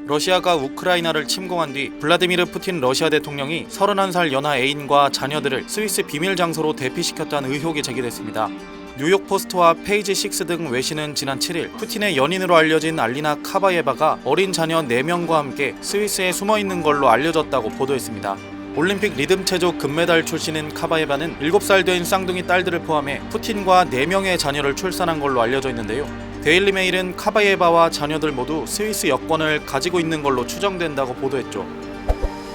러시아가 우크라이나를 침공한 뒤 블라디미르 푸틴 러시아 대통령이 31살 연하 애인과 자녀들을 스위스 비밀 장소로 대피시켰다는 의혹이 제기됐습니다. 뉴욕포스트와 페이지 6 등 외신은 지난 7일 푸틴의 연인으로 알려진 알리나 카바예바가 어린 자녀 4명과 함께 스위스에 숨어있는 걸로 알려졌다고 보도했습니다. 올림픽 리듬체조 금메달 출신인 카바예바는 7살 된 쌍둥이 딸들을 포함해 푸틴과 4명의 자녀를 출산한 걸로 알려져 있는데요. 데일리메일은 카바예바와 자녀들 모두 스위스 여권을 가지고 있는 걸로 추정된다고 보도했죠.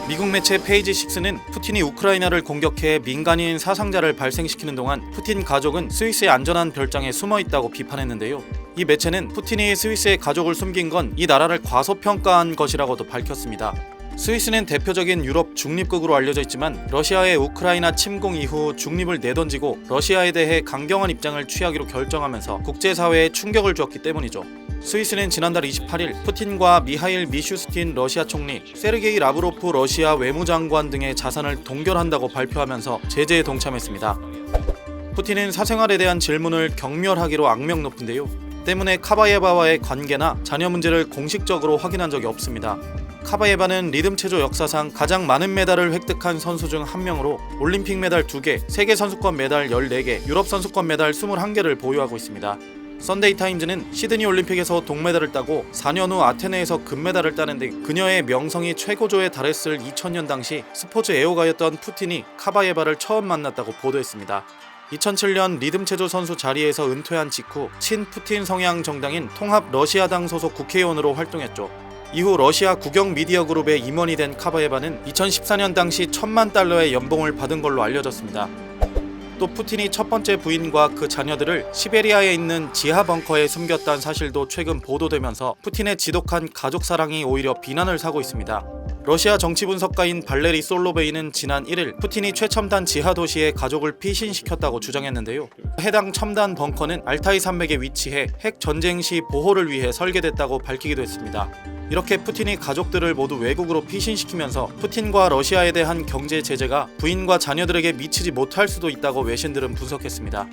미국 매체 페이지 6는 푸틴이 우크라이나를 공격해 민간인 사상자를 발생시키는 동안 푸틴 가족은 스위스의 안전한 별장에 숨어있다고 비판했는데요. 이 매체는 푸틴이 스위스의 가족을 숨긴 건 이 나라를 과소평가한 것이라고도 밝혔습니다. 스위스는 대표적인 유럽 중립국으로 알려져 있지만 러시아의 우크라이나 침공 이후 중립을 내던지고 러시아에 대해 강경한 입장을 취하기로 결정하면서 국제사회에 충격을 주었기 때문이죠. 스위스는 지난달 28일 푸틴과 미하일 미슈스틴 러시아 총리, 세르게이 라브로프 러시아 외무장관 등의 자산을 동결한다고 발표하면서 제재에 동참했습니다. 푸틴은 사생활에 대한 질문을 경멸하기로 악명 높은데요. 때문에 카바예바와의 관계나 자녀 문제를 공식적으로 확인한 적이 없습니다. 카바예바는 리듬체조 역사상 가장 많은 메달을 획득한 선수 중 한 명으로 올림픽 메달 2개, 세계 선수권 메달 14개, 유럽 선수권 메달 21개를 보유하고 있습니다. 선데이 타임즈는 시드니 올림픽에서 동메달을 따고 4년 후 아테네에서 금메달을 따는데 그녀의 명성이 최고조에 달했을 2000년 당시 스포츠 애호가였던 푸틴이 카바예바를 처음 만났다고 보도했습니다. 2007년 리듬체조 선수 자리에서 은퇴한 직후 친푸틴 성향 정당인 통합 러시아당 소속 국회의원으로 활동했죠. 이후 러시아 국영 미디어 그룹의 임원이 된 카바예바는 2014년 당시 $10,000의 연봉을 받은 걸로 알려졌습니다. 또 푸틴이 첫 번째 부인과 그 자녀들을 시베리아에 있는 지하 벙커에 숨겼다는 사실도 최근 보도되면서 푸틴의 지독한 가족 사랑이 오히려 비난을 사고 있습니다. 러시아 정치 분석가인 발레리 솔로베이는 지난 1일 푸틴이 최첨단 지하 도시에 가족을 피신시켰다고 주장했는데요. 해당 첨단 벙커는 알타이 산맥에 위치해 핵 전쟁 시 보호를 위해 설계됐다고 밝히기도 했습니다. 이렇게 푸틴이 가족들을 모두 외국으로 피신시키면서 푸틴과 러시아에 대한 경제 제재가 부인과 자녀들에게 미치지 못할 수도 있다고 외신들은 분석했습니다.